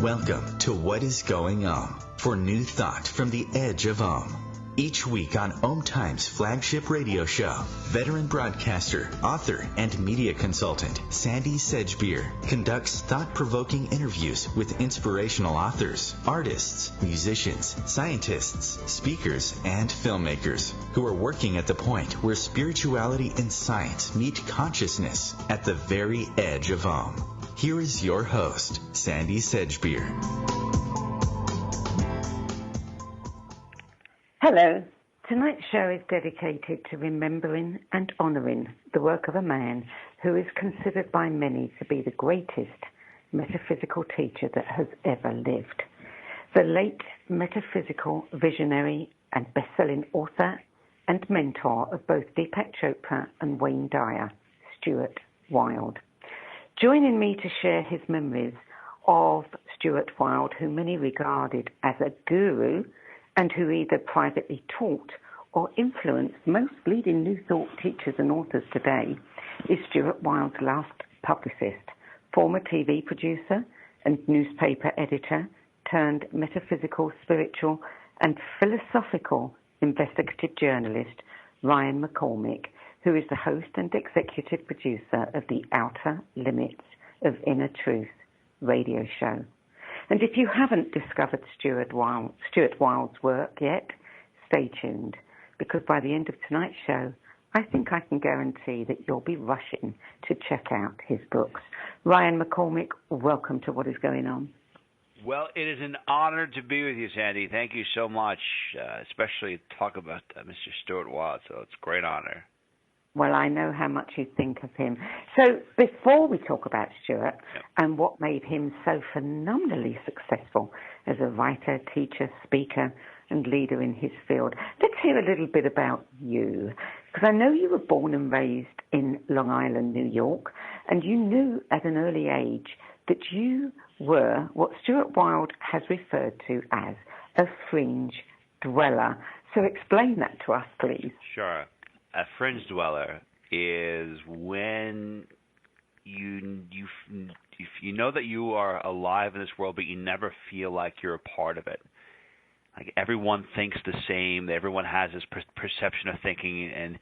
Welcome to What is Going for new thought from the edge of Each week on OMTimes flagship radio show, veteran broadcaster, author, and media consultant Sandie Sedgbeer conducts thought-provoking interviews with inspirational authors, artists, musicians, scientists, speakers, and filmmakers who are working at the point where spirituality and science meet consciousness at the very edge of Here is your host, Sandie Sedgbeer. Hello. Tonight's show is dedicated to remembering and honouring the work of a man who is considered by many to be the greatest metaphysical teacher that has ever lived. The late metaphysical visionary and best-selling author and mentor of both Deepak Chopra and Wayne Dyer, Stuart Wilde. Joining me to share his memories of Stuart Wilde, who many regarded as a guru and who either privately taught or influenced most leading New Thought teachers and authors today, is Stuart Wilde's last publicist, former TV producer and newspaper editor turned metaphysical, spiritual and philosophical investigative journalist, Ryan McCormick, who is the host and executive producer of the Outer Limits of Inner Truth radio show. And if you haven't discovered Stuart Wilde's work yet, stay tuned, because by the end of tonight's show, I think I can guarantee that you'll be rushing to check out his books. Ryan McCormick, welcome to What is Going On. Well, it is an honor to be with you, Sandie. Thank you so much, especially to talk about Mr. Stuart Wilde, so it's a great honor. Well, I know how much you think of him. So before we talk about Stuart and what made him so phenomenally successful as a writer, teacher, speaker, and leader in his field, let's hear a little bit about you. Because I know you were born and raised in Long Island, New York, and you knew at an early age that you were what Stuart Wilde has referred to as a fringe dweller. So explain that to us, please. Sure. A fringe dweller is when you know that you are alive in this world, but you never feel like you're a part of it. Like everyone thinks the same, everyone has this perception of thinking, and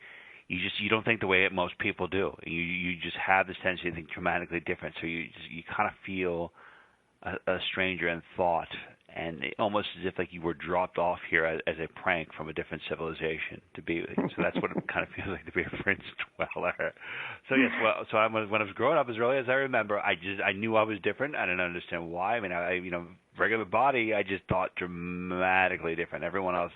you don't think the way that most people do. You just have this tendency to think dramatically different. So you kind of feel a stranger in thought, and almost as if like you were dropped off here as a prank from a different civilization to be with. So that's what it kind of feels like to be a fringe dweller. So yes, when I was growing up, as early as I remember, I knew I was different. I didn't understand why. I mean, regular body, I just thought dramatically different. Everyone else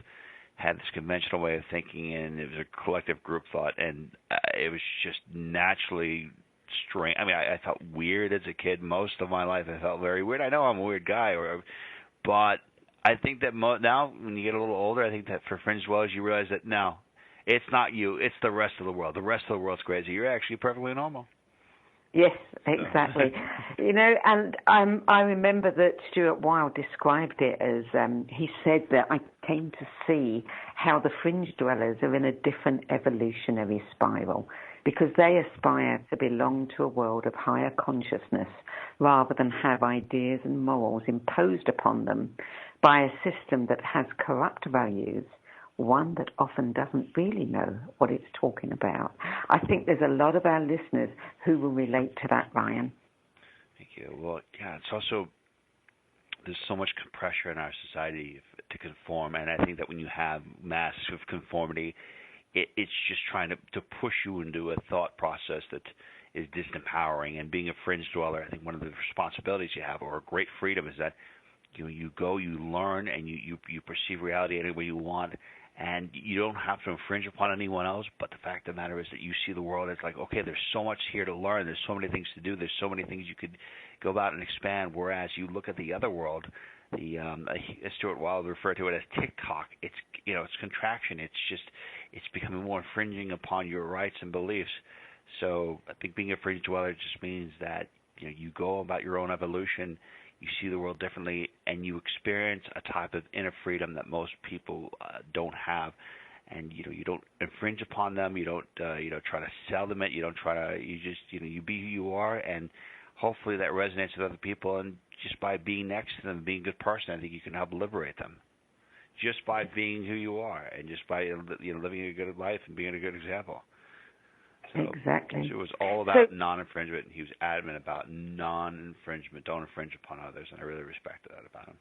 had this conventional way of thinking, and it was a collective group thought, and it was just naturally strange. I mean, I felt weird as a kid. Most of my life, I felt very weird. I know I'm a weird guy, but I think that now, when you get a little older, I think that for fringe dwellers, you realize that no, it's not you, it's the rest of the world. The rest of the world's crazy. You're actually perfectly normal. Yes, exactly. And I remember that Stuart Wilde described it as, he said that I came to see how the fringe dwellers are in a different evolutionary spiral, because they aspire to belong to a world of higher consciousness rather than have ideas and morals imposed upon them by a system that has corrupt values, one that often doesn't really know what it's talking about. I think there's a lot of our listeners who will relate to that, Ryan. Thank you. Well, yeah, it's also, there's so much pressure in our society to conform, and I think that when you have massive conformity, it's just trying to push you into a thought process that is disempowering. And being a fringe dweller, I think one of the responsibilities you have, or a great freedom, is that you go, you learn, and you perceive reality any way you want, and you don't have to infringe upon anyone else. But the fact of the matter is that you see the world as like, okay, there's so much here to learn, there's so many things to do, there's so many things you could go about and expand, whereas you look at the other world, as Stuart Wilde referred to it as TikTok. It's contraction. It's becoming more infringing upon your rights and beliefs. So I think being a fringe dweller just means that you go about your own evolution, you see the world differently, and you experience a type of inner freedom that most people don't have. And you don't infringe upon them. You don't try to sell them it. You don't try to. You just you be who you are, and hopefully that resonates with other people. And just by being next to them, being a good person, I think you can help liberate them. Just by being who you are, and just by living a good life and being a good example. So, exactly. So it was all about non-infringement, and he was adamant about non-infringement. Don't infringe upon others, and I really respected that about him.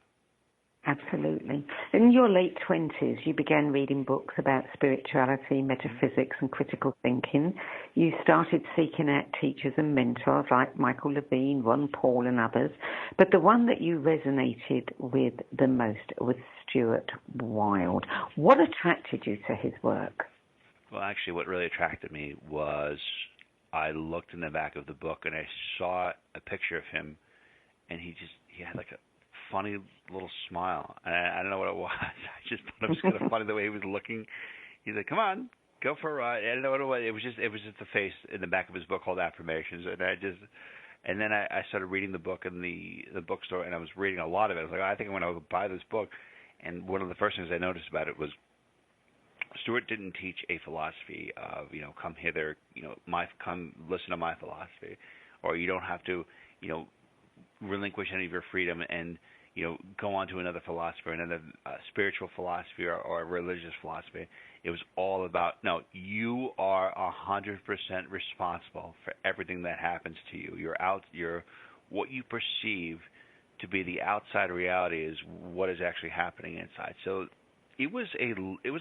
Absolutely. In your late 20s, you began reading books about spirituality, metaphysics, and critical thinking. You started seeking out teachers and mentors like Michael Levine, Ron Paul, and others. But the one that you resonated with the most was Stuart Wilde. What attracted you to his work? Well, actually, what really attracted me was I looked in the back of the book and I saw a picture of him, and he had like a funny little smile. And I don't know what it was. I just thought it was kind of funny the way he was looking. He's like, "Come on, go for a ride." I don't know what it was. It was just the face in the back of his book called Affirmations, and then I started reading the book in the bookstore, and I was reading a lot of it. I was like, I think I'm going to buy this book. And one of the first things I noticed about it was Stuart didn't teach a philosophy of, come hither, come listen to my philosophy, or you don't have to, relinquish any of your freedom and, go on to another philosophy, another spiritual philosophy or a religious philosophy. It was all about, no, you are 100% responsible for everything that happens to you. What you perceive to be the outside reality is what is actually happening inside. So it was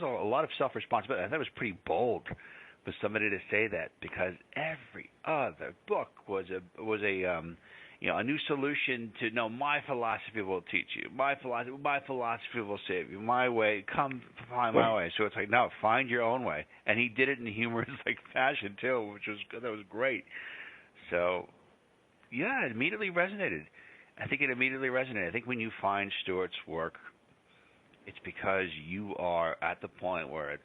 a lot of self-responsibility. I thought it was pretty bold for somebody to say that, because every other book was a new solution to, no, my philosophy will teach you. My philosophy will save you. My way, come find my way. So it's like, no, find your own way. And he did it in humorous fashion too, that was great. So yeah, it immediately resonated. I think when you find Stuart's work, it's because you are at the point where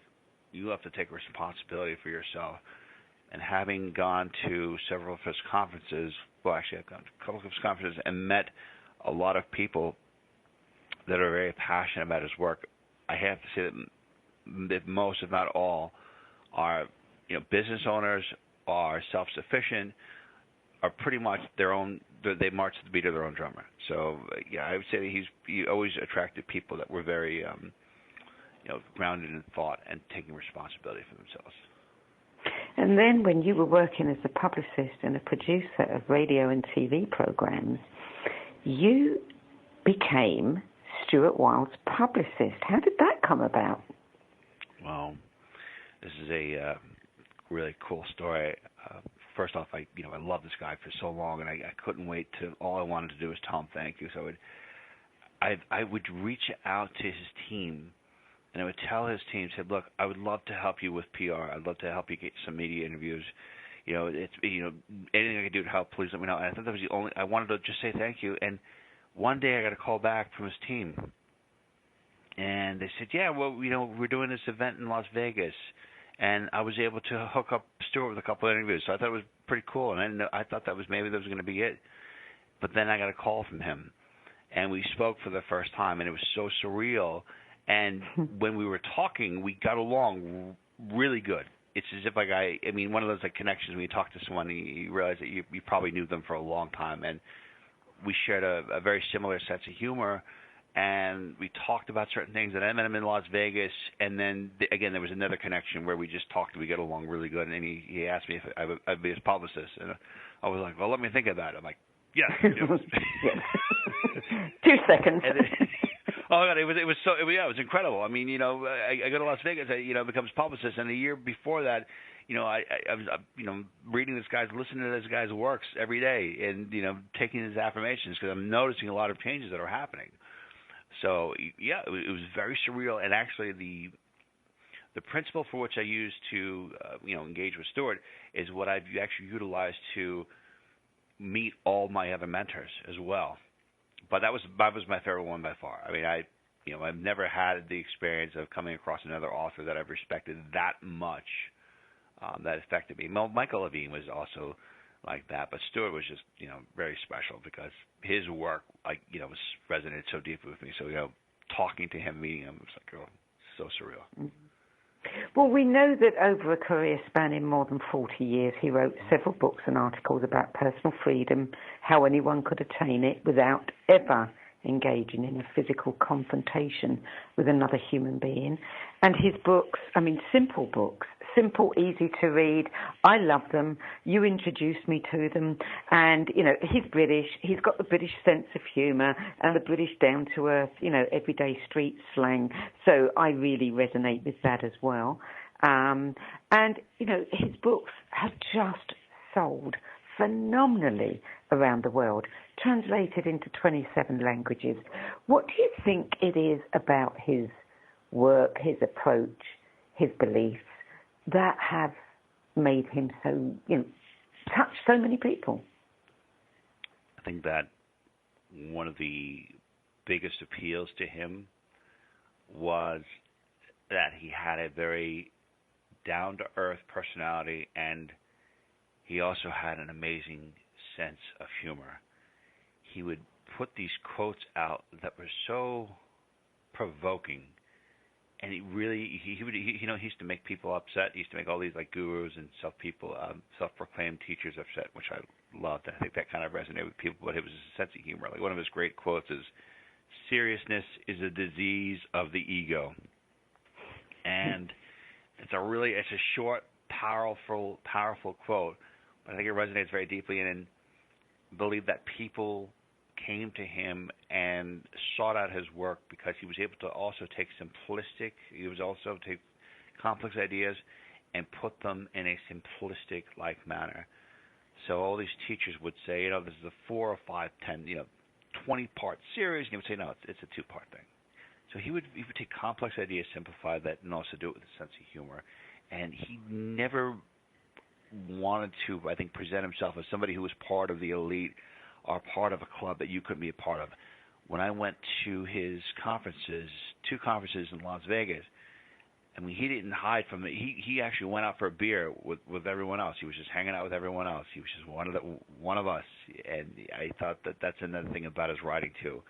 you have to take responsibility for yourself. And having gone to several of his conferences, well, actually I've gone to a couple of his conferences and met a lot of people that are very passionate about his work, I have to say that most, if not all, are business owners, are self-sufficient, are pretty much their own. They march to the beat of their own drummer. So yeah, I would say that he always attracted people that were very grounded in thought and taking responsibility for themselves. And then when you were working as a publicist and a producer of radio and TV programs, you became Stuart Wilde's publicist. How did that come about? Well, this is a really cool story. First off, I loved this guy for so long, and I couldn't wait to. All I wanted to do was tell him thank you. So I would reach out to his team, and I would tell his team, said, "Look, I would love to help you with PR. I'd love to help you get some media interviews. Anything I could do to help, please let me know." And I thought that was the only. I wanted to just say thank you. And one day I got a call back from his team, and they said, "Yeah, well, we're doing this event in Las Vegas." And I was able to hook up Stuart with a couple of interviews. So I thought it was pretty cool. And I thought maybe that was going to be it. But then I got a call from him. And we spoke for the first time. And it was so surreal. And when we were talking, we got along really good. It's as if one of those connections when you talk to someone, you realize that you probably knew them for a long time. And we shared a very similar sense of humor. And we talked about certain things, and I met him in Las Vegas, and then, again, there was another connection where we just talked, and we get along really good, and he asked me if I'd be his publicist, and I was like, well, let me think about it. I'm like, yes. 2 seconds. Oh, God, it was incredible. I mean, I go to Las Vegas, becomes publicist, and a year before that, I was, reading listening to this guy's works every day, and, taking his affirmations, because I'm noticing a lot of changes that are happening. So yeah, it was very surreal, and actually the principle for which I used to engage with Stuart is what I've actually utilized to meet all my other mentors as well. But that was my favorite one by far. I mean, I've never had the experience of coming across another author that I've respected that much that affected me. Michael Levine was also like that, but Stuart was just very special because his work was resonated so deeply with me. So talking to him, meeting him, was so surreal. Well, we know that over a career spanning more than 40 years, he wrote several books and articles about personal freedom, how anyone could attain it without ever engaging in a physical confrontation with another human being. And his books, I mean, simple books, simple, easy to read. I love them. You introduced me to them. And, you know, he's British. He's got the British sense of humour and the British down-to-earth, you know, everyday street slang. So I really resonate with that as well. And, you know, his books have just sold phenomenally around the world, translated into 27 languages. What do you think it is about his work, his approach, his beliefs that have made him so, you know, touch so many people? I think that one of the biggest appeals to him was that he had a very down-to-earth personality, and he also had an amazing sense of humor. He would put these quotes out that were so provoking, and he used to make people upset. He used to make all these like gurus and self-proclaimed teachers upset, which I loved. I think that kind of resonated with people. But it was a sense of humor. Like one of his great quotes is, "Seriousness is a disease of the ego," and it's a short, powerful quote. But I think it resonates very deeply, and believe that people came to him and sought out his work because he was able to also take complex ideas and put them in a simplistic like manner. So all these teachers would say, you know, this is a 4 or 5, 10, 20-part series, and he would say, no, it's a 2-part thing. So he would take complex ideas, simplify that, and also do it with a sense of humor. And he never wanted to, I think, present himself as somebody who was part of the elite or part of a club that you couldn't be a part of. When I went to his conferences, 2 conferences in Las Vegas, I mean, he didn't hide from it. He actually went out for a beer with everyone else. He was just hanging out with everyone else. He was just one of us. And I thought that that's another thing about his writing too.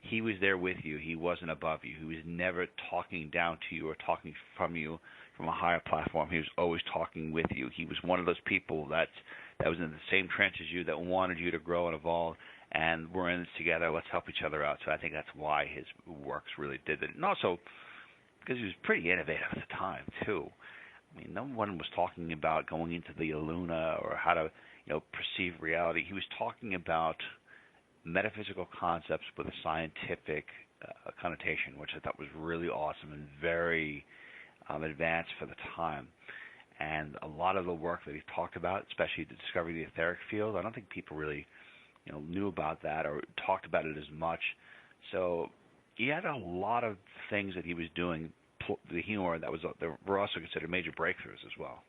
He was there with you. He wasn't above you. He was never talking down to you or talking from you from a higher platform. He was always talking with you. He was one of those people that was in the same trench as you, that wanted you to grow and evolve, and we're in this together. Let's help each other out. So I think that's why his works really did it. And also because he was pretty innovative at the time too. I mean, no one was talking about going into the Illuna or how to, perceive reality. He was talking about metaphysical concepts with a scientific connotation, which I thought was really awesome and very advanced for the time. And a lot of the work that he talked about, especially the discovery of the etheric field, I don't think people really, knew about that or talked about it as much. So he had a lot of things that he was doing, the humor, that were also considered major breakthroughs as well.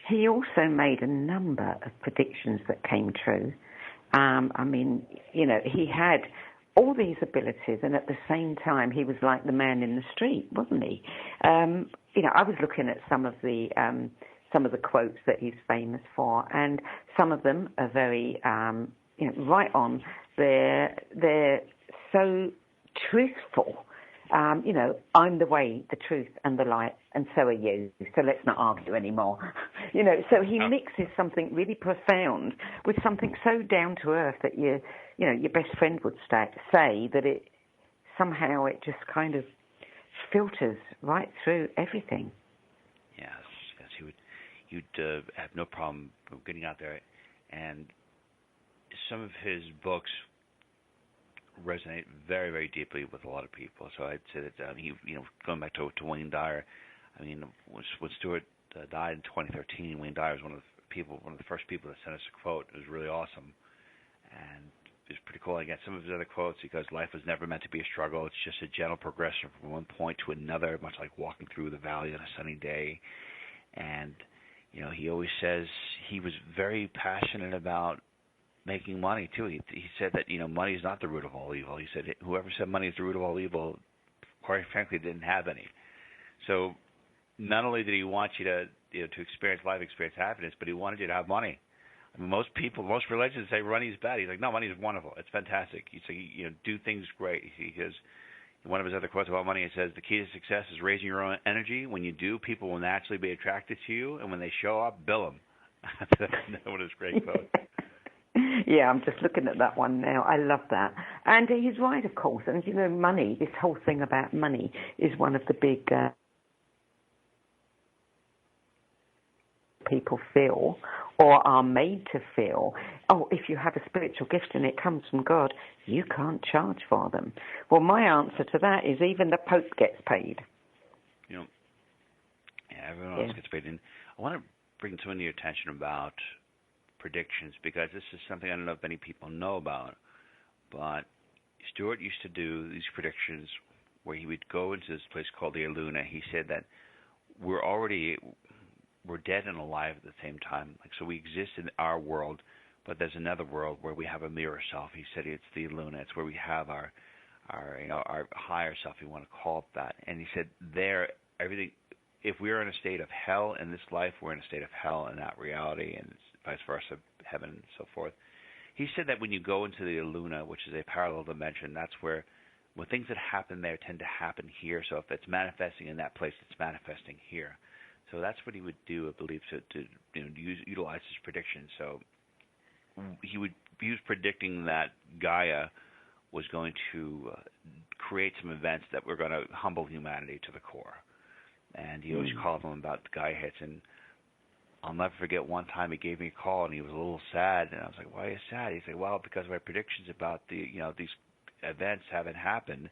He also made a number of predictions that came true. He had all these abilities, and at the same time, he was like the man in the street, wasn't he? I was looking at some of the quotes that he's famous for, and some of them are very, right on. They're so truthful. I'm the way, the truth, and the light, and so are you. So let's not argue anymore. So he mixes something really profound with something so down to earth that your best friend would say that it somehow it just kind of filters right through everything. Yes, you'd have no problem getting out there, and some of his books resonate very, very deeply with a lot of people. So I'd say that going back to Wayne Dyer, when Stuart died in 2013, Wayne Dyer was one of the first people that sent us a quote. It was really awesome, and it was pretty cool. I got some of his other quotes because life was never meant to be a struggle. It's just a gentle progression from one point to another, much like walking through the valley on a sunny day. And he always says he was very passionate about making money too. He said that money is not the root of all evil. He said whoever said money is the root of all evil, quite frankly, didn't have any. So not only did he want you to experience life, experience happiness, but he wanted you to have money. I mean, most religions say money is bad. He's like, no, money is wonderful. It's fantastic. He said, do things great. He goes, One of his other quotes about money, it says, the key to success is raising your own energy. When you do, people will naturally be attracted to you, and when they show up, bill them. That's one of his great quotes. Yeah, I'm just looking at that one now. I love that. And he's right, of course. And, you know, money, this whole thing about money is one of the big people feel or are made to feel, oh, if you have a spiritual gift and it comes from God, you can't charge for them. Well, my answer to that is even the Pope gets paid. You know, yeah, everyone else gets paid. And I want to bring something to your attention about predictions, because this is something I don't know if many people know about, but Stuart used to do these predictions where he would go into this place called the Luna. He said that we're dead and alive at the same time. Like, so we exist in our world, but there's another world where we have a mirror self. He said it's the Luna. It's where we have our higher self, if you want to call it that. And he said there, everything, if we're in a state of hell in this life, we're in a state of hell in that reality, and vice versa, heaven and so forth. He said that when you go into the Luna, which is a parallel dimension, that's where when things that happen there tend to happen here. So if it's manifesting in that place, it's manifesting here. So that's what he would do, I believe, to utilize his prediction. So he was predicting that Gaia was going to create some events that were going to humble humanity to the core. And he always called them about the Gaia hits. And I'll never forget one time he gave me a call and he was a little sad. And I was like, why are you sad? He said, well, because my predictions about these events haven't happened.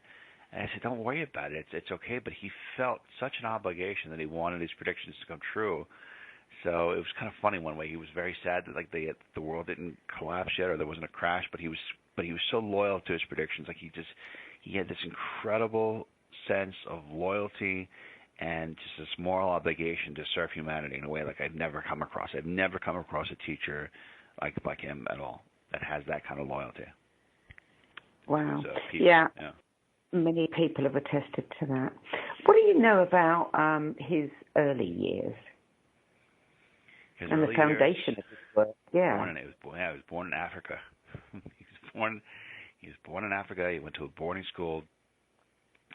And I said, don't worry about it. It's okay. But he felt such an obligation that he wanted his predictions to come true. So it was kind of funny one way. He was very sad that like the world didn't collapse yet or there wasn't a crash. But he was so loyal to his predictions. Like he had this incredible sense of loyalty and just this moral obligation to serve humanity in a way like I've never come across. I've never come across a teacher like him at all that has that kind of loyalty. Wow. Yeah. Many people have attested to that. What do you know about his early years? And the foundation of his work? Yeah. He was born in Africa. He was born in Africa. He went to a boarding school,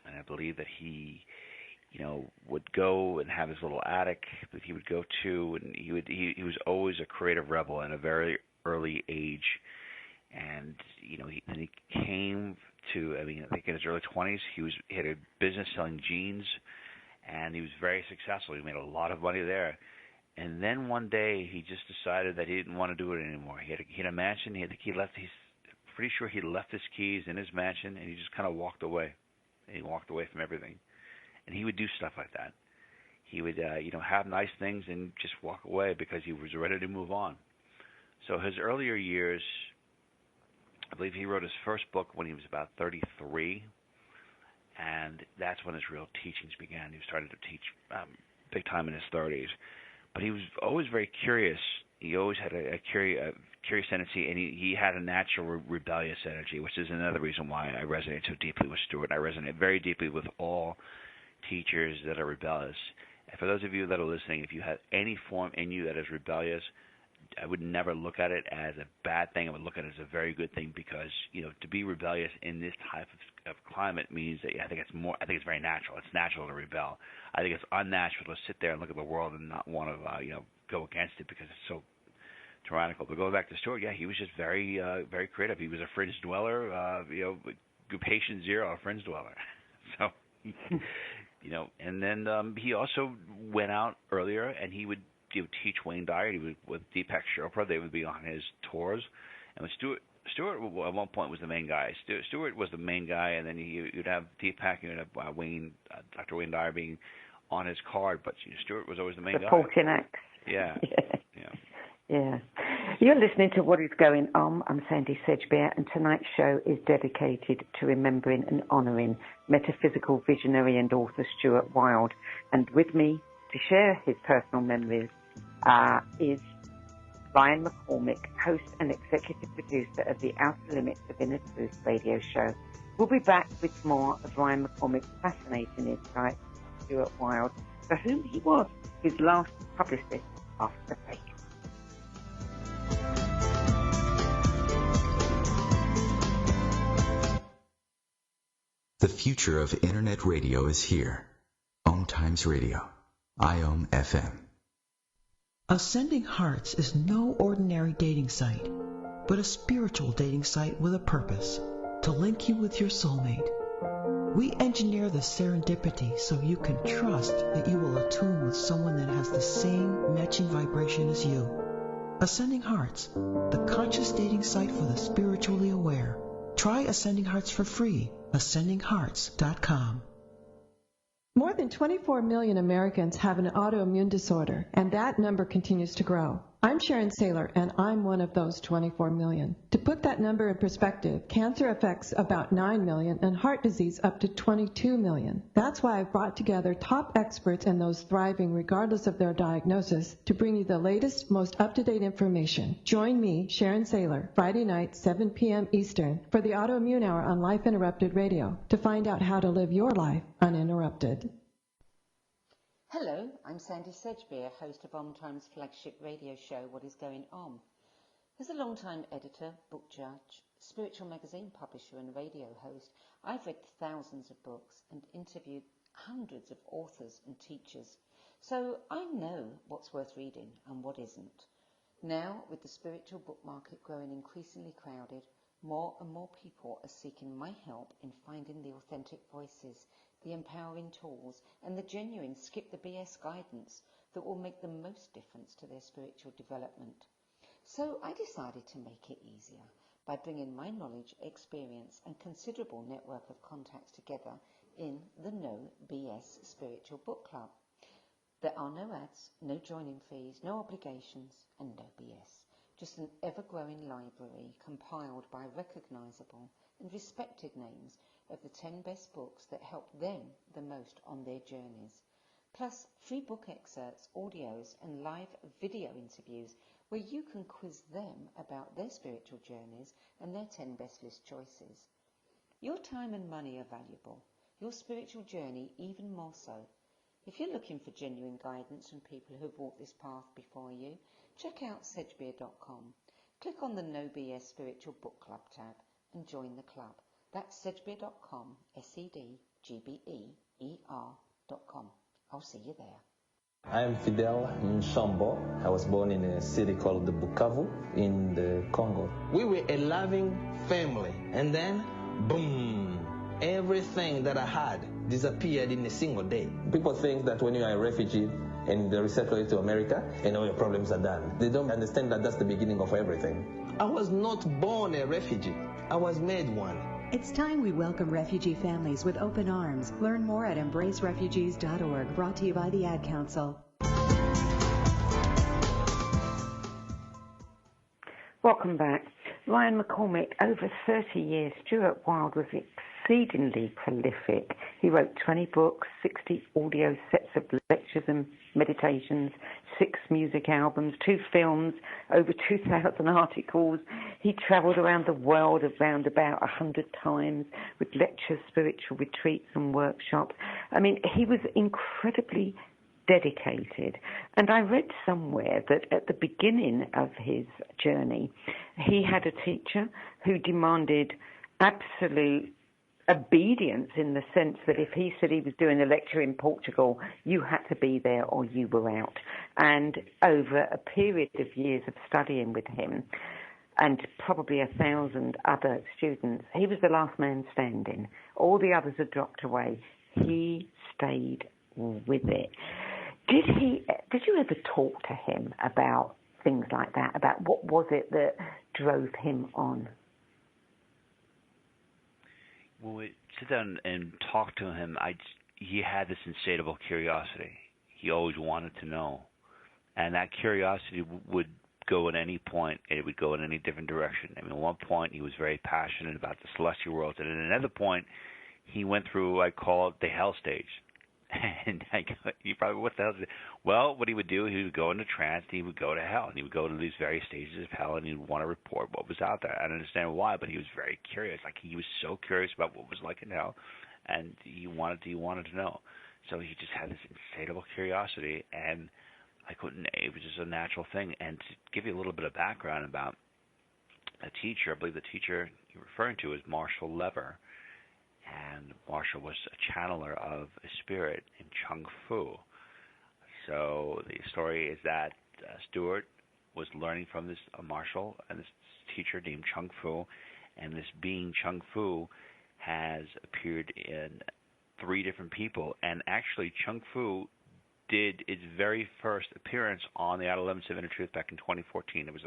and I believe that he would go and have his little attic that he would go to, and he was always a creative rebel at a very early age. And then he came to, I think in his early 20s, he had a business selling jeans, and he was very successful. He made a lot of money there. And then one day he just decided that he didn't want to do it anymore. He had a mansion. He's pretty sure he left his keys in his mansion, and he just kind of walked away. And he walked away from everything. And he would do stuff like that. He would, have nice things and just walk away because he was ready to move on. So his earlier years, I believe he wrote his first book when he was about 33, and that's when his real teachings began. He started to teach big time in his 30s. But he was always very curious. He always had a curious tendency, and he had a natural rebellious energy, which is another reason why I resonate so deeply with Stuart. I resonate very deeply with all teachers that are rebellious. And for those of you that are listening, if you have any form in you that is rebellious, I would never look at it as a bad thing. I would look at it as a very good thing because, to be rebellious in this type of climate means that I think it's very natural. It's natural to rebel. I think it's unnatural to sit there and look at the world and not want to, go against it because it's so tyrannical. But going back to Stuart, he was just very, very creative. He was a fringe dweller, patient zero, a fringe dweller. So, and then he also went out earlier and he would teach Wayne Dyer. He was with Deepak Chopra. They would be on his tours. And with Stuart at one point was the main guy. Stuart was the main guy, and then you'd have Deepak, you'd have Dr. Wayne Dyer being on his card. But Stuart was always the main guy. The 14 acts. Yeah. Yeah. You're listening to What Is Going On. I'm Sandie Sedgbeer, and tonight's show is dedicated to remembering and honouring metaphysical visionary and author Stuart Wilde. And with me to share his personal memories is Ryan McCormick, host and executive producer of the Outer Limits of Inner Truth radio show. We'll be back with more of Ryan McCormick's fascinating insight on Stuart Wilde, for whom he was his last publicist after the break. The future of Internet radio is here. OMTimes Radio. IOM FM. Ascending Hearts is no ordinary dating site, but a spiritual dating site with a purpose, to link you with your soulmate. We engineer the serendipity so you can trust that you will attune with someone that has the same matching vibration as you. Ascending Hearts, the conscious dating site for the spiritually aware. Try Ascending Hearts for free. AscendingHearts.com. More than 24 million Americans have an autoimmune disorder, and that number continues to grow. I'm Sharon Saylor, and I'm one of those 24 million. To put that number in perspective, cancer affects about 9 million and heart disease up to 22 million. That's why I've brought together top experts and those thriving regardless of their diagnosis to bring you the latest, most up-to-date information. Join me, Sharon Saylor, Friday night, 7 p.m. Eastern, for the Autoimmune Hour on Life Interrupted Radio to find out how to live your life uninterrupted. Hello, I'm Sandie Sedgbeer, host of OMTimes' flagship radio show, What Is Going On. As a long-time editor, book judge, spiritual magazine publisher and radio host, I've read thousands of books and interviewed hundreds of authors and teachers, so I know what's worth reading and what isn't. Now, with the spiritual book market growing increasingly crowded, more and more people are seeking my help in finding the authentic voices, the empowering tools, and the genuine skip the BS guidance that will make the most difference to their spiritual development. So I decided to make it easier by bringing my knowledge, experience, and considerable network of contacts together in the No BS Spiritual Book Club. There are no ads, no joining fees, no obligations, and no BS. Just an ever-growing library compiled by recognizable and respected names of the 10 best books that help them the most on their journeys. Plus free book excerpts, audios, and live video interviews where you can quiz them about their spiritual journeys and their 10 best list choices. Your time and money are valuable, your spiritual journey even more so. If you're looking for genuine guidance from people who have walked this path before you, check out Sedgbeer.com. Click on the No BS Spiritual Book Club tab and join the club. That's Sedgbeer.com, SEDGBEER.com. I'll see you there. I'm Fidel Nshambo. I was born in a city called Bukavu in the Congo. We were a loving family, and then, boom, everything that I had disappeared in a single day. People think that when you are a refugee and they resettle you to America, and all your problems are done. They don't understand that that's the beginning of everything. I was not born a refugee. I was made one. It's time we welcome refugee families with open arms. Learn more at embracerefugees.org, brought to you by the Ad Council. Welcome back. Ryan McCormick, over 30 years, Stuart Wilde was exceedingly prolific. He wrote 20 books, 60 audio sets of lectures and meditations, 6 music albums, 2 films, over 2,000 articles. He travelled around the world around about 100 times with lectures, spiritual retreats and workshops. I mean, he was incredibly dedicated. And I read somewhere that at the beginning of his journey, he had a teacher who demanded absolute obedience, in the sense that if he said he was doing a lecture in Portugal, you had to be there or you were out. And over a period of years of studying with him, and probably 1,000 other students, he was the last man standing. All the others had dropped away. He stayed with it. Did you ever talk to him about things like that, about what was it that drove him on? When we sit down and talk to him, he had this insatiable curiosity. He always wanted to know. And that curiosity would go at any point. It would go in any different direction. I mean, at one point, he was very passionate about the celestial world. And at another point, he went through, I call it the hell stage. And you probably, what the hell is it? Well, what he would do, he would go into trance, and he would go to hell, and he would go to these various stages of hell, and he would want to report what was out there. I don't understand why, but he was very curious. Like, he was so curious about what was like in hell, and he wanted to know. So he just had this insatiable curiosity, and it was just a natural thing. And to give you a little bit of background about a teacher, I believe the teacher you're referring to is Marshall Lever. and Marshall was a channeler of a spirit in Chung Fu. So the story is that Stuart was learning from this Marshall and this teacher named Chung Fu, and this being Chung Fu has appeared in 3 different people, and actually Chung Fu did its very first appearance on the Outer Limits of Inner Truth back in 2014. It was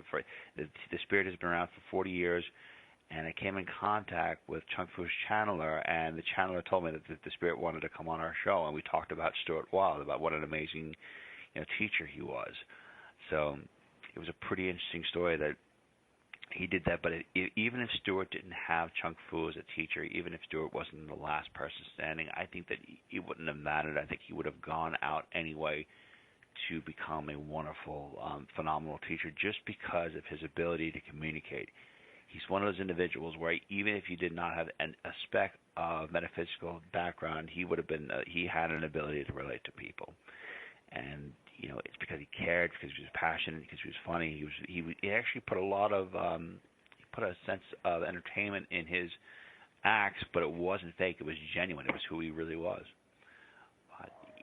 the spirit has been around for 40 years, and I came in contact with Chung Fu's channeler, and the channeler told me that the spirit wanted to come on our show, and we talked about Stuart Wilde, about what an amazing teacher he was. So it was a pretty interesting story that he did that, but even if Stuart didn't have Chung Fu as a teacher, even if Stuart wasn't the last person standing, I think that it wouldn't have mattered. I think he would have gone out anyway to become a wonderful, phenomenal teacher just because of his ability to communicate. He's one of those individuals where even if he did not have a speck of metaphysical background, he would have been. He had an ability to relate to people, and it's because he cared, because he was passionate, because he was funny. He actually put a lot of he put a sense of entertainment in his acts, but it wasn't fake. It was genuine. It was who he really was.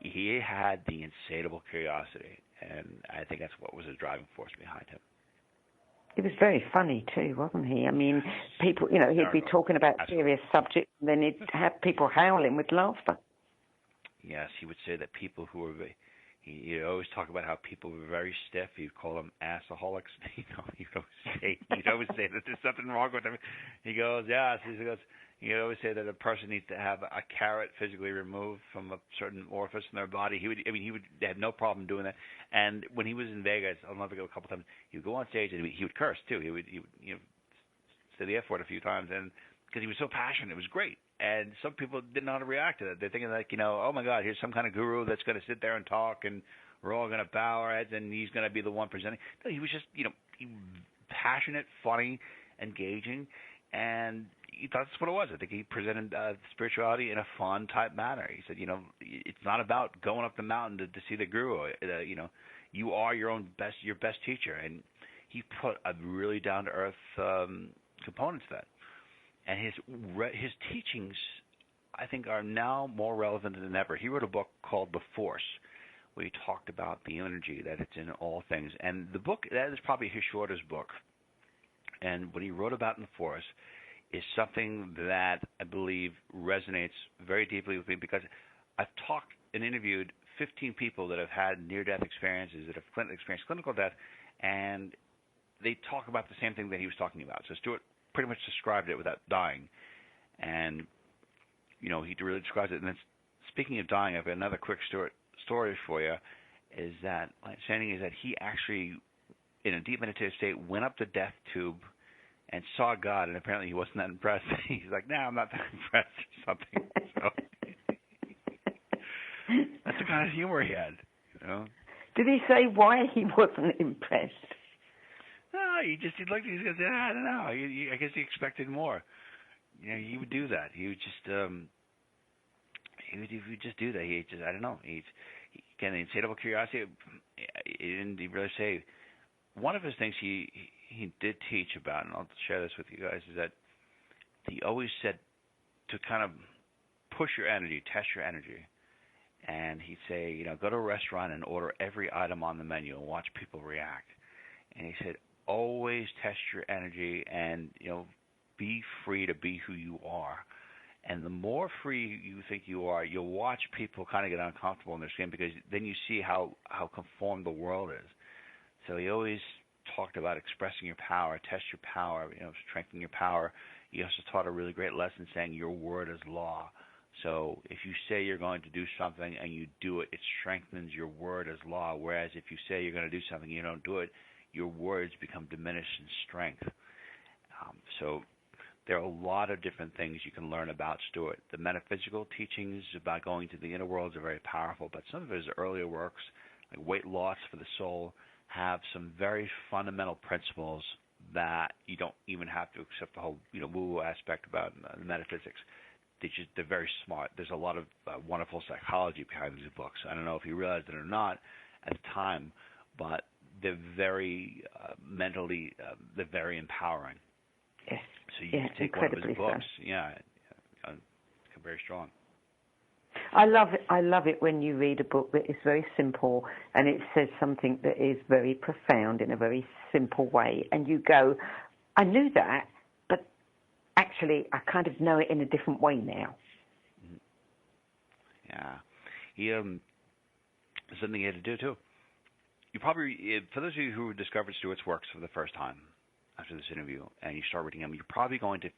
He had the insatiable curiosity, and I think that's what was the driving force behind him. He was very funny too, wasn't he? I mean, people, he'd be talking about serious subjects, and then he'd have people howling with laughter. Yes, he would say that people who were, he'd always talk about how people were very stiff. He'd call them assaholics. He'd always say that there's something wrong with them. He goes, yes. He'd always say that a person needs to have a carrot physically removed from a certain orifice in their body. He would have no problem doing that. And when he was in Vegas, I'll never go a couple times. He would go on stage and he would curse too. He would say the F word a few times, and because he was so passionate, it was great. And some people didn't know how to react to that. They're thinking like, oh my God, here's some kind of guru that's going to sit there and talk, and we're all going to bow our heads, and he's going to be the one presenting. No, he was just, passionate, funny, engaging, and he thought that's what it was. I think he presented spirituality in a fun type manner. He said, it's not about going up the mountain to see the guru. You are your best teacher, and he put a really down to earth component to that. And his teachings, I think, are now more relevant than ever. He wrote a book called The Force, where he talked about the energy that it's in all things. And the book, that is probably his shortest book. And what he wrote about in The Force is something that I believe resonates very deeply with me, because I've talked and interviewed 15 people that have had near-death experiences, that have experienced clinical death, and they talk about the same thing that he was talking about. So Stuart pretty much described it without dying, and he really describes it. And then, speaking of dying, I've got another quick story for you. Is that my understanding is that he actually, in a deep meditative state, went up the death tube and saw God, and apparently he wasn't that impressed. He's like, I'm not that impressed or something. So that's the kind of humor he had. Did he say why he wasn't impressed? No, he looked. He goes, I don't know. I guess he expected more. He would do that. He would just do that. I don't know. Again, the insatiable curiosity. He didn't really say. One of his things he did teach about, and I'll share this with you guys, is that he always said to kind of push your energy, test your energy. And he'd say, go to a restaurant and order every item on the menu and watch people react. And he said, always test your energy and, be free to be who you are. And the more free you think you are, you'll watch people kind of get uncomfortable in their skin, because then you see how conformed the world is. So he always talked about expressing your power, test your power, strengthen your power. He also taught a really great lesson saying your word is law. So if you say you're going to do something and you do it, it strengthens your word as law. Whereas if you say you're going to do something and you don't do it, your words become diminished in strength. So there are a lot of different things you can learn about Stuart. The metaphysical teachings about going to the inner worlds are very powerful, but some of his earlier works, like Weight Loss for the Soul, have some very fundamental principles that you don't even have to accept the whole woo-woo aspect about the metaphysics. They're very smart. There's a lot of wonderful psychology behind these books. I don't know if you realized it or not at the time, but they're very mentally, they're very empowering. Yes. So you can take one of his books, very strong. I love it. I love it when you read a book that is very simple and it says something that is very profound in a very simple way, and you go, I knew that, but actually I kind of know it in a different way now. Yeah. He something he had to do too. You probably, for those of you who discovered Stuart's works for the first time after this interview, and you start reading them, you're probably going to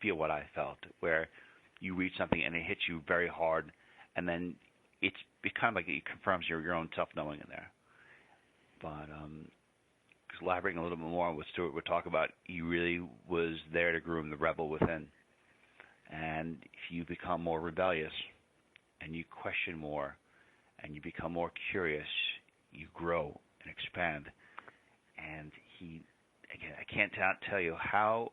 feel what I felt, where you read something and it hits you very hard, and then it kind of like it confirms your own self-knowing in there. But elaborating a little bit more on what Stuart would talk about, he really was there to groom the rebel within. And if you become more rebellious and you question more and you become more curious, you grow and expand. And again, I can't tell you how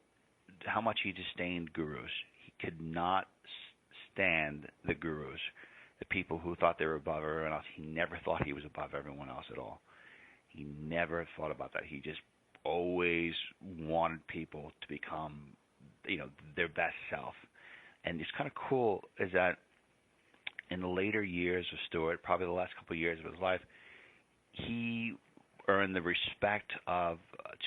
much he disdained gurus. He could not stand the gurus, the people who thought they were above everyone else. He never thought he was above everyone else at all. He never thought about that. He just always wanted people to become, their best self. And it's kind of cool is that in the later years of Stuart, probably the last couple of years of his life, he earned the respect of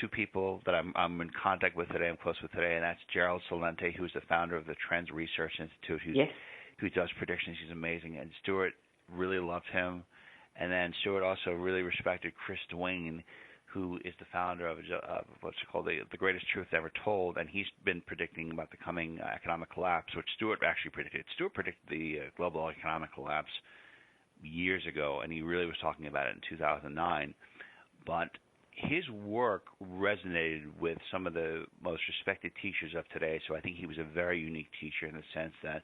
two people that I'm in contact with today, I'm close with today, and that's Gerald Celente, who's the founder of the Trends Research Institute, who does predictions. He's amazing. And Stuart really loved him. And then Stuart also really respected Chris Duane, who is the founder of what's called the Greatest Truth Ever Told, and he's been predicting about the coming economic collapse, which Stuart actually predicted. Stuart predicted the global economic collapse years ago, and he really was talking about it in 2009. But his work resonated with some of the most respected teachers of today, so I think he was a very unique teacher in the sense that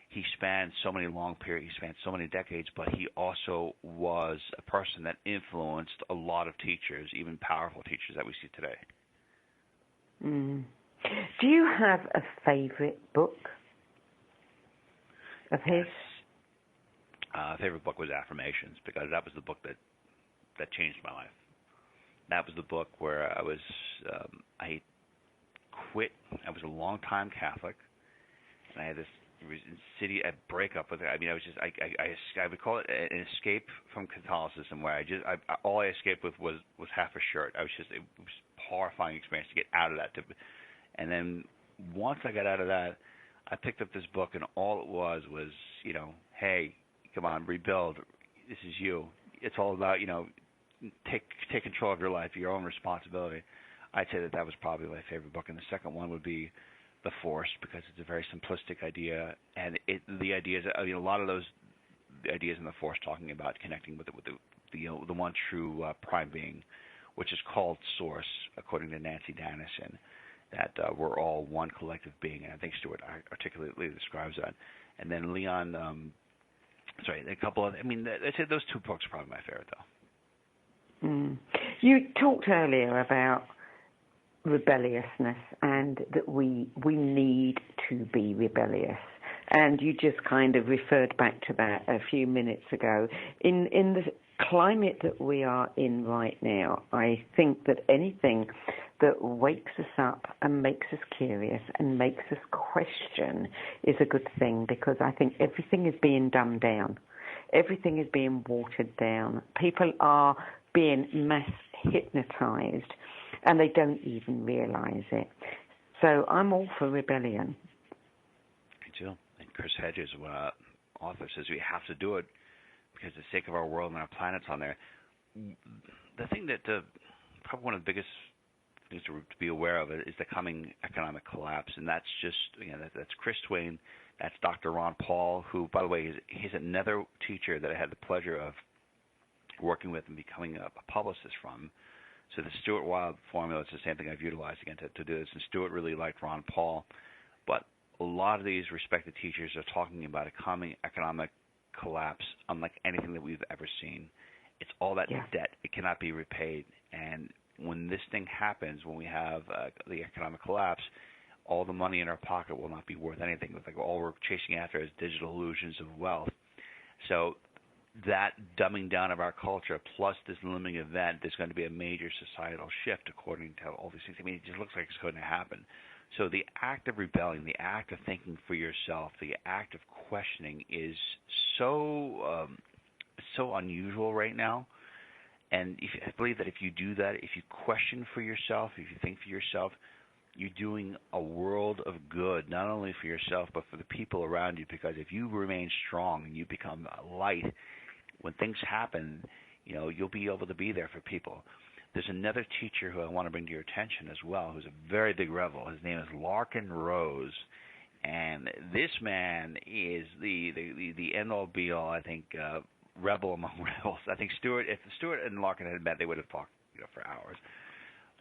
he spanned so many long periods, he spanned so many decades, but he also was a person that influenced a lot of teachers, even powerful teachers that we see today. Mm. Do you have a favorite book of his? Favorite book was Affirmations, because that was the book that changed my life. That was the book where I quit. I was a long-time Catholic, and I had this a breakup with it. I mean, I would call it an escape from Catholicism, where all I escaped with was half a shirt. It was a horrifying experience to get out of that. And then once I got out of that, I picked up this book, and all it was, hey, come on, rebuild. This is you. It's all about, take control of your life, your own responsibility. I'd say that was probably my favorite book. And the second one would be The Force, because it's a very simplistic idea, and the ideas, a lot of those ideas in The Force, talking about connecting with the one true prime being, which is called Source, according to Nancy Dennison, that we're all one collective being, and I think Stuart articulately describes that. And then Leon, a couple of, I'd say those two books are probably my favorite, though. Mm. You talked earlier about rebelliousness and that we need to be rebellious, and you just kind of referred back to that a few minutes ago. In the climate that we are in right now, I think that anything that wakes us up and makes us curious and makes us question is a good thing, because I think everything is being dumbed down. Everything is being watered down. People are being mass hypnotized, and they don't even realize it. So I'm all for rebellion. Me too. And Chris Hedges, author, says we have to do it because the sake of our world and our planet's on there. The thing that probably one of the biggest things to be aware of is the coming economic collapse, and that's just that's Chris Duane, that's Dr. Ron Paul, who, by the way, he's another teacher that I had the pleasure of working with and becoming a publicist from. So the Stuart Wilde formula is the same thing I've utilized again to do this, and Stuart really liked Ron Paul. But a lot of these respected teachers are talking about a coming economic collapse unlike anything that we've ever seen. It's all that debt. It cannot be repaid. And when this thing happens, when we have the economic collapse, all the money in our pocket will not be worth anything. It's like all we're chasing after is digital illusions of wealth. So that dumbing down of our culture plus this looming event, there's going to be a major societal shift according to all these things. It just looks like it's going to happen. So the act of rebelling, the act of thinking for yourself, the act of questioning is so unusual right now. And I believe that if you do that, if you question for yourself, if you think for yourself, you're doing a world of good, not only for yourself, but for the people around you. Because if you remain strong and you become a light, when things happen, you'll be able to be there for people. There's another teacher who I want to bring to your attention as well, who's a very big rebel. His name is Larkin Rose. And this man is the end-all, be-all, I think, rebel among rebels. I think if Stuart and Larkin had met, they would have talked for hours.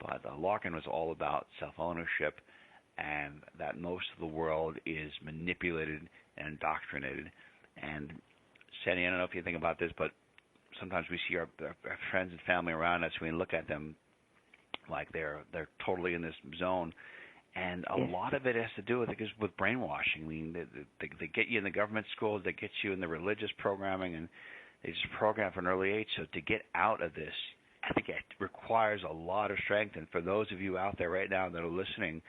But Larkin was all about self-ownership, and that most of the world is manipulated and indoctrinated. And Sandie, I don't know if you think about this, but sometimes we see our friends and family around us, we look at them like they're totally in this zone. And a lot of it has to do with brainwashing. I mean, they get you in the government schools, they get you in the religious programming, and they just program from an early age. So to get out of this, I think it requires a lot of strength. And for those of you out there right now that are listening,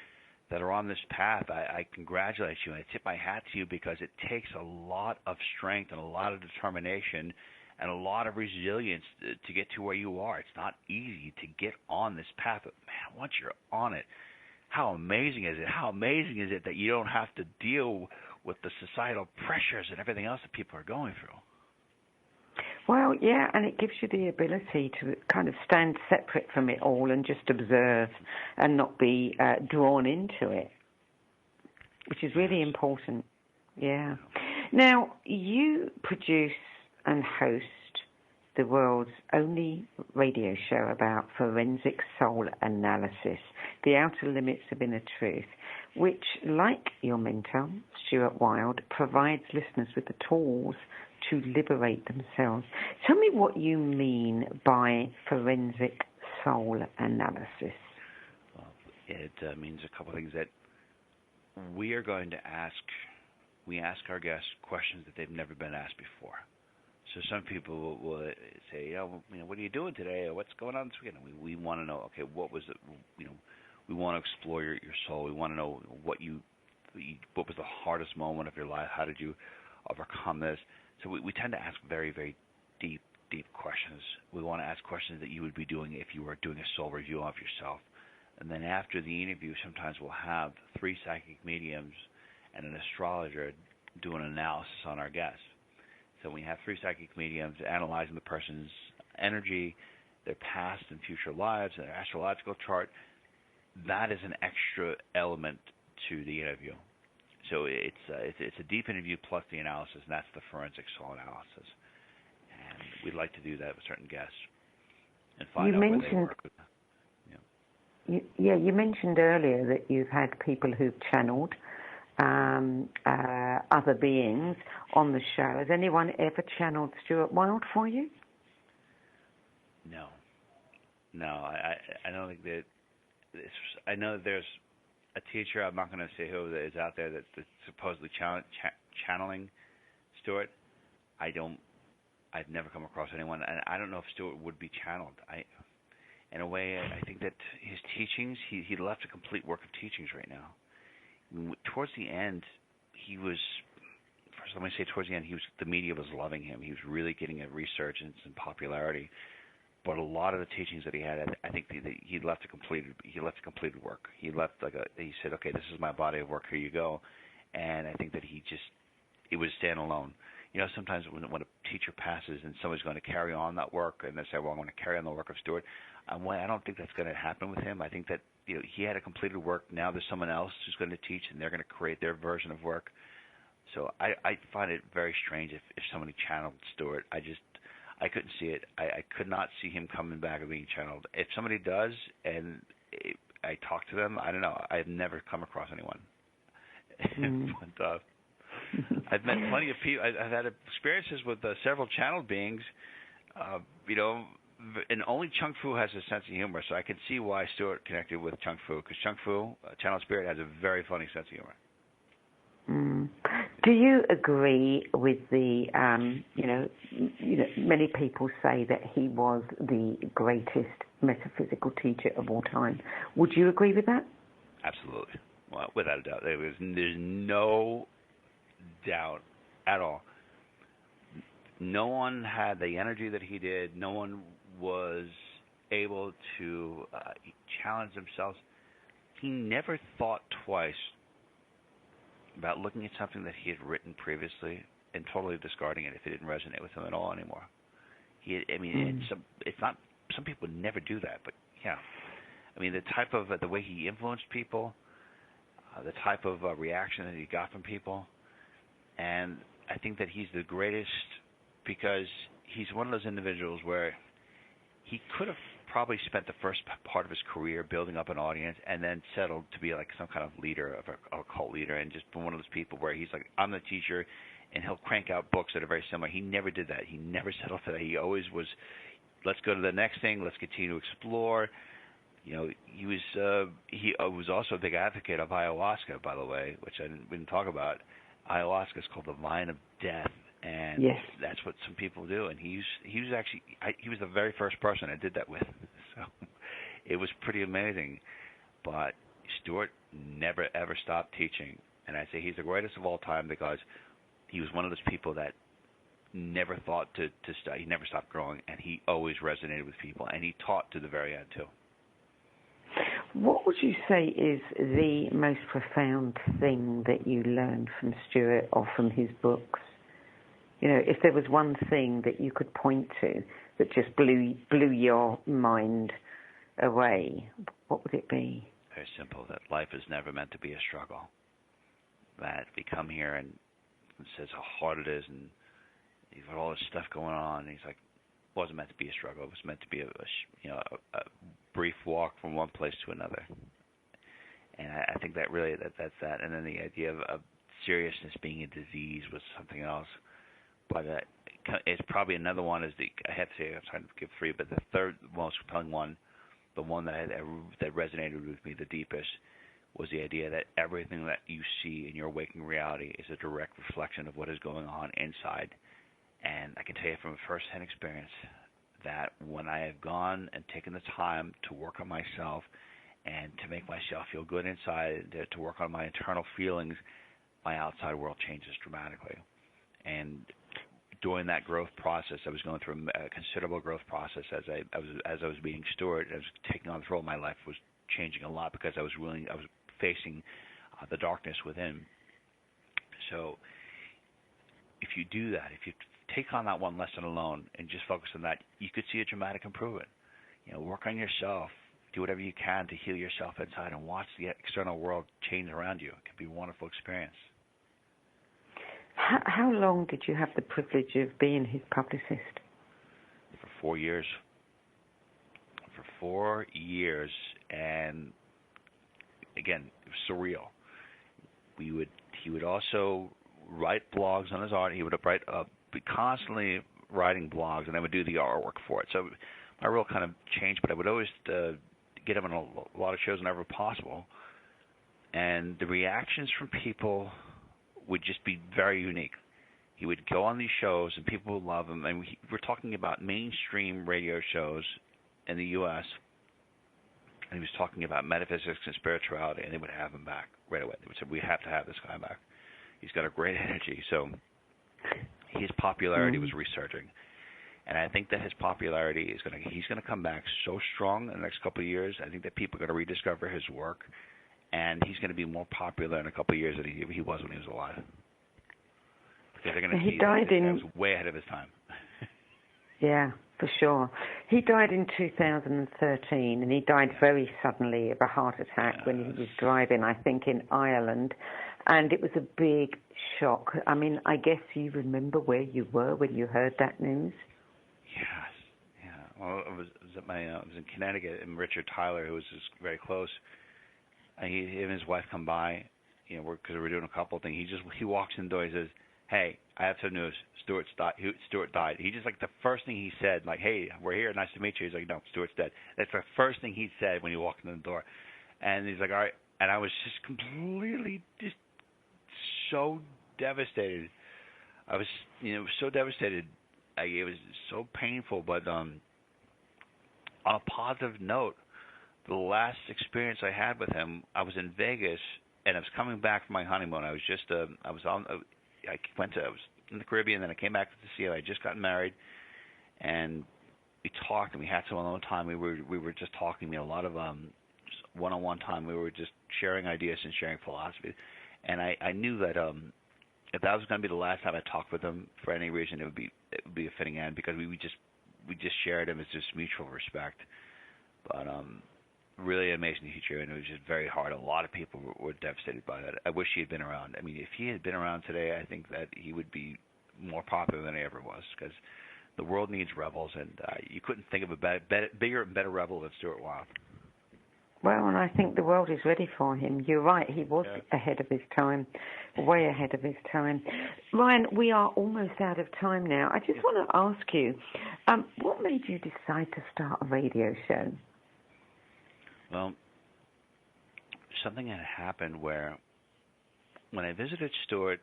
that are on this path, I congratulate you. And I tip my hat to you, because it takes a lot of strength and a lot of determination and a lot of resilience to get to where you are. It's not easy to get on this path. But, man, once you're on it, how amazing is it? How amazing is it that you don't have to deal with the societal pressures and everything else that people are going through? Well, yeah, and it gives you the ability to kind of stand separate from it all and just observe and not be drawn into it, which is really important. Yeah. Now, you produce and host the world's only radio show about forensic soul analysis, the outer limits of inner truth, which, like your mentor, Stuart Wilde, provides listeners with the tools to liberate themselves. Tell me what you mean by forensic soul analysis. Well, it means a couple of things. That we are going to ask our guests questions that they've never been asked before. So some people will say, what are you doing today? Or what's going on this weekend? We want to know, okay, what was it? We want to explore your soul. We want to know what was the hardest moment of your life. How did you overcome this? So we tend to ask very, very deep questions. We want to ask questions that you would be doing if you were doing a soul review of yourself. And then after the interview, sometimes we'll have 3 psychic mediums and an astrologer do an analysis on our guests. So we have 3 psychic mediums analyzing the person's energy, their past and future lives, and their astrological chart. That is an extra element to the interview. So it's a deep interview plus the analysis, and that's the forensic soul analysis. And we'd like to do that with certain guests and find out where they work. You mentioned earlier that you've had people who've channeled other beings on the show. Has anyone ever channeled Stuart Wilde for you? No, I don't think that. I know that there's a teacher, I'm not going to say who, that is out there that's supposedly channeling Stuart. I've never come across anyone, and I don't know if Stuart would be channeled. In a way, I think that his teachings, he left a complete work of teachings right now. Towards the end, he was the media was loving him. He was really getting a resurgence in popularity. But a lot of the teachings that he had, I think he left a completed work. He said, okay, this is my body of work. Here you go. And I think that it was standalone. Sometimes when a teacher passes and somebody's going to carry on that work, and they say, well, I'm going to carry on the work of Stuart. I don't think that's going to happen with him. I think that he had a completed work. Now there's someone else who's going to teach, and they're going to create their version of work. So I find it very strange if somebody channeled Stuart. I couldn't see it. I could not see him coming back and being channeled. If somebody does, and I talk to them, I don't know. I've never come across anyone. But I've met plenty of people. I've had experiences with several channeled beings. And only Chung Fu has a sense of humor, so I can see why Stuart connected with Chung Fu, because Chung Fu, channeled spirit, has a very funny sense of humor. Do you agree with the, many people say that he was the greatest metaphysical teacher of all time. Would you agree with that? Absolutely. Well, without a doubt, there's no doubt at all. No one had the energy that he did. No one was able to challenge themselves. He never thought twice about looking at something that he had written previously and totally discarding it if it didn't resonate with him at all anymore. It's not. Some people would never do that, but yeah. I mean, the way he influenced people, the type of reaction that he got from people, and I think that he's the greatest because he's one of those individuals where he could have probably spent the first part of his career building up an audience and then settled to be like some kind of leader, of a cult leader, and just been one of those people where he's like, I'm the teacher, and he'll crank out books that are very similar. He never did that. He never settled for that. He always was, let's go to the next thing, let's continue to explore. You know, he was also a big advocate of ayahuasca, by the way, which we didn't talk about. Ayahuasca is called the vine of death, and yes, that's what some people do. And he was the very first person I did that with, so it was pretty amazing. But Stuart never ever stopped teaching, and I say he's the greatest of all time because he was one of those people that never thought to stop. He never stopped growing, and he always resonated with people, and he taught to the very end too. What would you say is the most profound thing that you learned from Stuart or from his books? You know, if there was one thing that you could point to that just blew your mind away, what would it be? Very simple, that life is never meant to be a struggle. That we come here and it says how hard it is and you've got all this stuff going on. And he's like, it wasn't meant to be a struggle. It was meant to be a brief walk from one place to another. And I think that really, that's that. And then the idea of seriousness being a disease was something else. But it's probably another one is I have to say, I'm trying to give three, but the third most compelling one, the one that resonated with me the deepest, was the idea that everything that you see in your waking reality is a direct reflection of what is going on inside. And I can tell you from a first-hand experience that when I have gone and taken the time to work on myself and to make myself feel good inside, to work on my internal feelings, my outside world changes dramatically. And during that growth process, I was going through a considerable growth process as I was meeting Stuart. I was taking on the role. My life was changing a lot because I was facing the darkness within. So if you do that, if you take on that one lesson alone and just focus on that, you could see a dramatic improvement. You know, work on yourself, do whatever you can to heal yourself inside, and watch the external world change around you. It can be a wonderful experience. How long did you have the privilege of being his publicist? For 4 years. For 4 years, and again, it was surreal. He would also write blogs on his art. He would be constantly writing blogs, and I would do the artwork for it. So my role kind of changed, but I would always get him on a lot of shows whenever possible. And the reactions from people would just be very unique. He would go on these shows, and people would love him. And we're talking about mainstream radio shows in the U.S., and he was talking about metaphysics and spirituality, and they would have him back right away. They would say, we have to have this guy back. He's got a great energy. So his popularity was resurging. And I think that his popularity he's going to come back so strong in the next couple of years. I think that people are going to rediscover his work, and he's going to be more popular in a couple of years than he was when he was alive. Because they're going to see that he was way ahead of his time. Yeah, for sure. He died in 2013, and he died very suddenly of a heart attack when he was driving, I think, in Ireland. And it was a big shock. I mean, I guess you remember where you were when you heard that news? Yes. Yeah. Well, I was in Connecticut, and Richard Tyler, who was just very close, and he and his wife come by, because we were doing a couple of things. He walks in the door. He says, "Hey, I have some news. Stuart died." He just, like, the first thing he said, like, "Hey, we're here. Nice to meet you." He's like, "No, Stuart's dead." That's the first thing he said when he walked in the door. And he's like, "All right." And I was just completely just so devastated. I was, so devastated. It was so painful. But on a positive note, the last experience I had with him, I was in Vegas and I was coming back from my honeymoon. I was in the Caribbean, then I came back to see him. I had just gotten married, and we talked, and we had some alone time. We were just talking. We had a lot of one-on-one time. We were just sharing ideas and sharing philosophy, and I knew that if that was going to be the last time I talked with him for any reason, it would be a fitting end, because we just shared him as just mutual respect. But really amazing teacher, and it was just very hard. A lot of people were devastated by that. I wish he had been around. I mean, if he had been around today, I think that he would be more popular than he ever was, because the world needs rebels, and you couldn't think of a bigger and better rebel than Stuart Wilde. Well, and I think the world is ready for him. You're right, he was ahead of his time, way ahead of his time. Ryan, we are almost out of time now. I just want to ask you, what made you decide to start a radio show? Well, something had happened where when I visited Stuart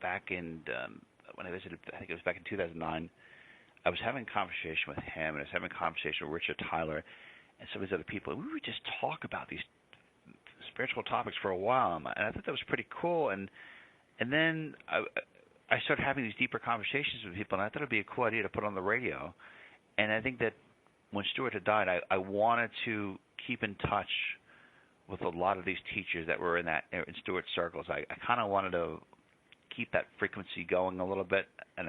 back in, I think it was back in 2009, I was having a conversation with him, and I was having a conversation with Richard Tyler and some of these other people, and we would just talk about these spiritual topics for a while, and I thought that was pretty cool. And then I started having these deeper conversations with people, and I thought it would be a cool idea to put on the radio. And I think that when Stuart had died, I wanted to keep in touch with a lot of these teachers that were in Stuart's circles. I kind of wanted to keep that frequency going a little bit, and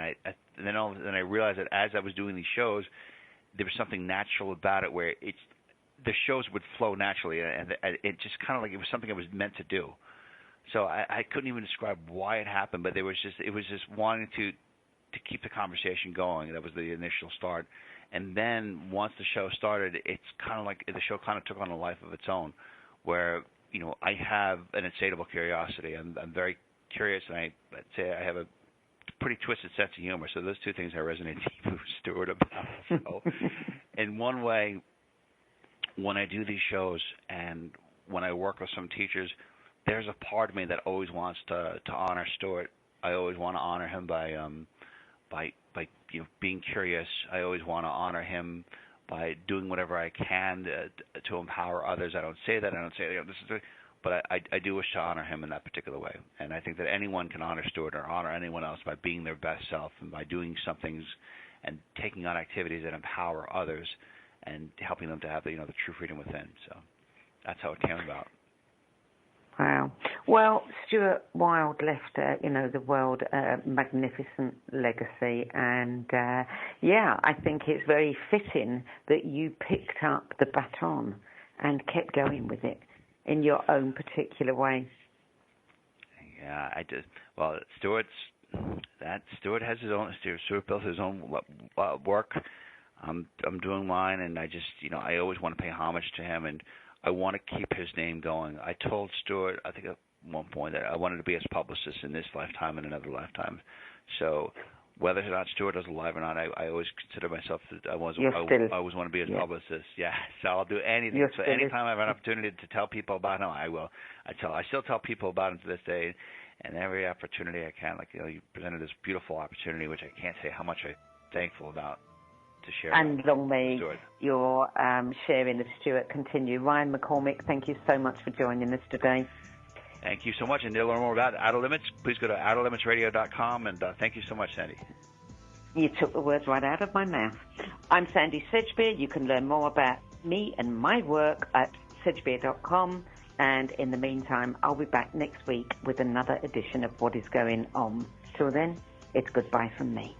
then I realized that as I was doing these shows, there was something natural about it where the shows would flow naturally, and it just kind of like it was something I was meant to do. So I couldn't even describe why it happened, but it was just wanting to keep the conversation going. That was the initial start. And then once the show started, it's kind of like the show kind of took on a life of its own, where I have an insatiable curiosity. I'm very curious, and I'd say I have a pretty twisted sense of humor. So those two things I resonate deeply with Stuart about. So in one way, when I do these shows and when I work with some teachers, there's a part of me that always wants to honor Stuart. I always want to honor him by being curious. I always want to honor him by doing whatever I can to empower others. I don't say that. But I do wish to honor him in that particular way. And I think that anyone can honor Stuart or honor anyone else by being their best self and by doing some things and taking on activities that empower others and helping them to have the true freedom within. So that's how it came about. Wow. Well, Stuart Wilde left, the world a magnificent legacy. And, I think it's very fitting that you picked up the baton and kept going with it in your own particular way. Yeah, I did. Well, Stuart has his own. Stuart built his own work. I'm doing mine, and I just, I always want to pay homage to him, and I want to keep his name going. I told Stuart, I think at one point, that I wanted to be his publicist in this lifetime and another lifetime. So whether or not Stuart is alive or not, I always consider myself that I always want to be his publicist. Yeah, so I'll do anything. So anytime I have an opportunity to tell people about him, I will. I still tell people about him to this day, and every opportunity I can. Like you presented this beautiful opportunity, which I can't say how much I'm thankful about. To share and long may your sharing of Stuart continue. Ryan McCormick, thank you so much for joining us today. Thank you so much. And to learn more about Outer Limits, please go to outerlimitsradio.com. And thank you so much, Sandie. You took the words right out of my mouth. I'm Sandie Sedgbeer. You can learn more about me and my work at sedgbeer.com. And in the meantime, I'll be back next week with another edition of What is Going On. Till then, it's goodbye from me.